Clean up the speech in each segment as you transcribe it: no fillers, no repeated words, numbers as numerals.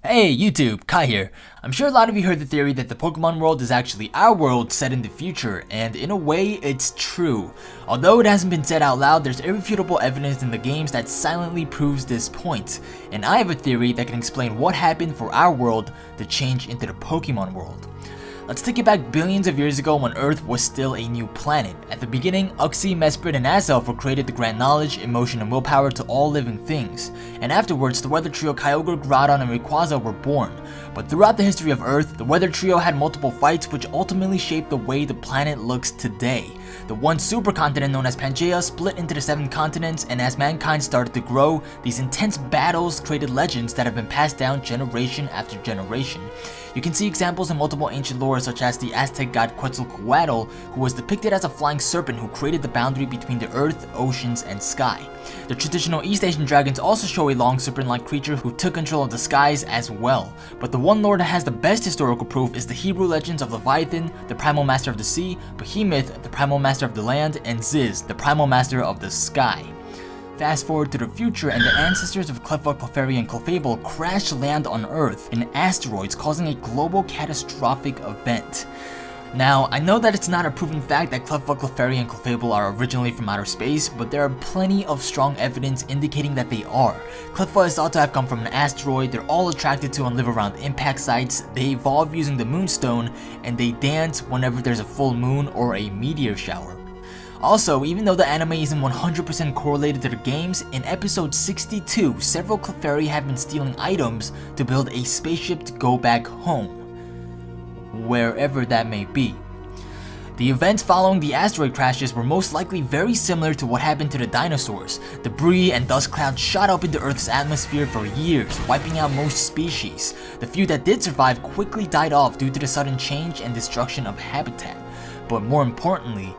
Hey YouTube, Kai here. I'm sure a lot of you heard the theory that the Pokemon world is actually our world set in the future, and in a way, it's true. Although it hasn't been said out loud, there's irrefutable evidence in the games that silently proves this point. And I have a theory that can explain what happened for our world to change into the Pokemon world. Let's take it back billions of years ago when Earth was still a new planet. At the beginning, Uxie, Mesprit, and Azelf were created to grant knowledge, emotion, and willpower to all living things. And afterwards, the weather trio Kyogre, Groudon, and Rayquaza were born. But throughout the history of Earth, the weather trio had multiple fights which ultimately shaped the way the planet looks today. The one supercontinent known as Pangaea split into the 7 continents, and as mankind started to grow, these intense battles created legends that have been passed down generation after generation. You can see examples in multiple ancient lore such as the Aztec god Quetzalcoatl, who was depicted as a flying serpent who created the boundary between the earth, oceans, and sky. The traditional East Asian dragons also show a long serpent-like creature who took control of the skies as well. But the one lore that has the best historical proof is the Hebrew legends of Leviathan, the primal master of the sea, Behemoth, the primal master of the land, and Ziz, the primal master of the sky. Fast forward to the future, and the ancestors of Cleffa, Clefairy, and Clefable crash land on Earth in asteroids, causing a global catastrophic event. Now, I know that it's not a proven fact that Cleffa, Clefairy, and Clefable are originally from outer space, but there are plenty of strong evidence indicating that they are. Cleffa is thought to have come from an asteroid, they're all attracted to and live around impact sites, they evolve using the moonstone, and they dance whenever there's a full moon or a meteor shower. Also, even though the anime isn't 100% correlated to the games, in episode 62, several Clefairy have been stealing items to build a spaceship to go back home, wherever that may be. The events following the asteroid crashes were most likely very similar to what happened to the dinosaurs. Debris and dust clouds shot up into Earth's atmosphere for years, wiping out most species. The few that did survive quickly died off due to the sudden change and destruction of habitat. But more importantly,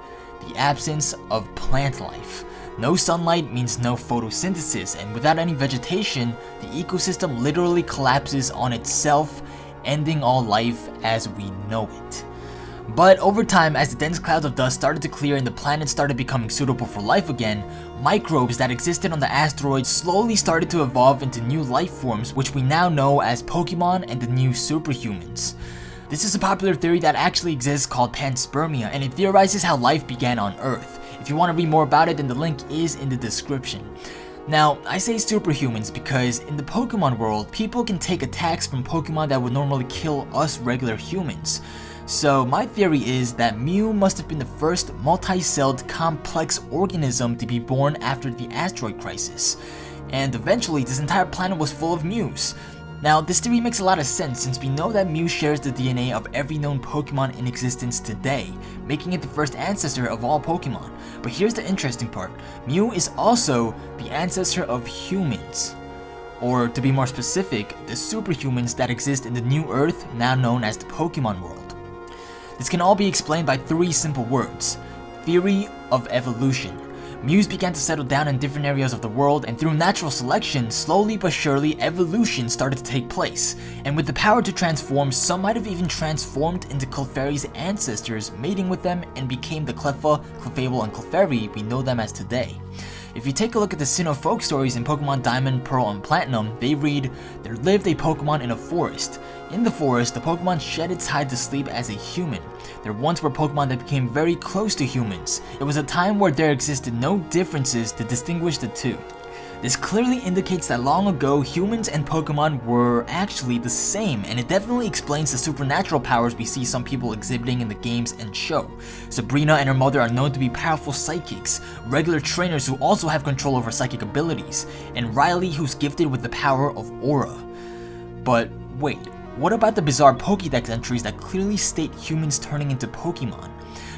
the absence of plant life. No sunlight means no photosynthesis, and without any vegetation, the ecosystem literally collapses on itself, ending all life as we know it. But over time, as the dense clouds of dust started to clear and the planet started becoming suitable for life again, microbes that existed on the asteroid slowly started to evolve into new life forms, which we now know as Pokemon and the new superhumans. This is a popular theory that actually exists called panspermia, and it theorizes how life began on Earth. If you want to read more about it, then the link is in the description. Now, I say superhumans because in the Pokemon world, people can take attacks from Pokemon that would normally kill us regular humans. So my theory is that Mew must have been the first multi-celled complex organism to be born after the asteroid crisis. And eventually, this entire planet was full of Mews. Now, this theory makes a lot of sense since we know that Mew shares the DNA of every known Pokemon in existence today, making it the first ancestor of all Pokemon. But here's the interesting part, Mew is also the ancestor of humans. Or to be more specific, the superhumans that exist in the new Earth, now known as the Pokemon world. This can all be explained by 3 simple words: theory of evolution. Mews began to settle down in different areas of the world, and through natural selection, slowly but surely, evolution started to take place. And with the power to transform, some might have even transformed into Clefairy's ancestors, mating with them, and became the Cleffa, Clefable, and Clefairy we know them as today. If you take a look at the Sinnoh folk stories in Pokemon Diamond, Pearl, and Platinum, they read, "There lived a Pokemon in a forest. In the forest, the Pokemon shed its hide to sleep as a human. There once were Pokemon that became very close to humans. It was a time where there existed no differences to distinguish the two." This clearly indicates that long ago, humans and Pokemon were actually the same, and it definitely explains the supernatural powers we see some people exhibiting in the games and show. Sabrina and her mother are known to be powerful psychics, regular trainers who also have control over psychic abilities, and Riley, who's gifted with the power of Aura. But wait, what about the bizarre Pokédex entries that clearly state humans turning into Pokemon?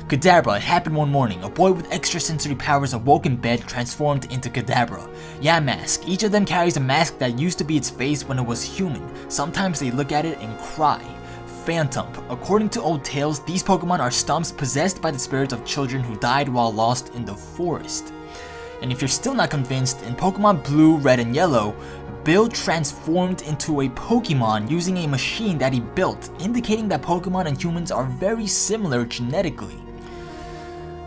Kadabra, it happened one morning. A boy with extrasensory powers awoke in bed, transformed into Kadabra. Yamask, each of them carries a mask that used to be its face when it was human. Sometimes they look at it and cry. Phantom, according to old tales, these Pokemon are stumps possessed by the spirits of children who died while lost in the forest. And if you're still not convinced, in Pokemon Blue, Red, and Yellow, Bill transformed into a Pokemon using a machine that he built, indicating that Pokemon and humans are very similar genetically.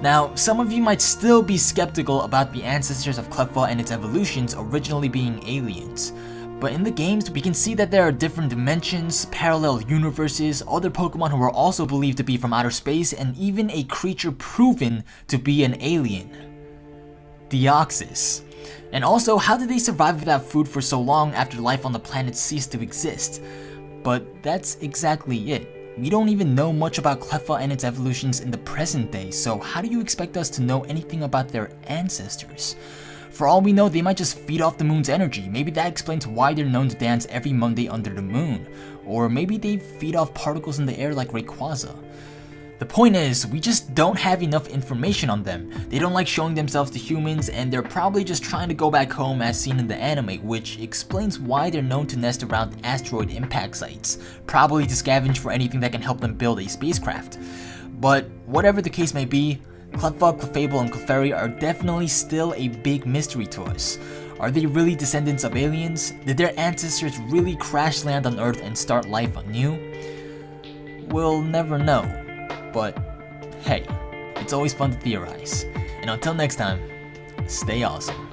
Now, some of you might still be skeptical about the ancestors of Cleffa and its evolutions originally being aliens, But in the games, we can see that there are different dimensions, parallel universes, other Pokemon who are also believed to be from outer space, and even a creature proven to be an alien. Deoxys. And also, how did they survive without food for so long after life on the planet ceased to exist? But that's exactly it. We don't even know much about Cleffa and its evolutions in the present day, so how do you expect us to know anything about their ancestors? For all we know, they might just feed off the moon's energy. Maybe that explains why they're known to dance every Monday under the moon. Or maybe they feed off particles in the air like Rayquaza. The point is, we just don't have enough information on them. They don't like showing themselves to humans, and they're probably just trying to go back home as seen in the anime, which explains why they're known to nest around asteroid impact sites, probably to scavenge for anything that can help them build a spacecraft. But whatever the case may be, Cleffa, Clefable, and Clefairy are definitely still a big mystery to us. Are they really descendants of aliens? Did their ancestors really crash land on Earth and start life anew? We'll never know, but hey, it's always fun to theorize. And until next time, stay awesome.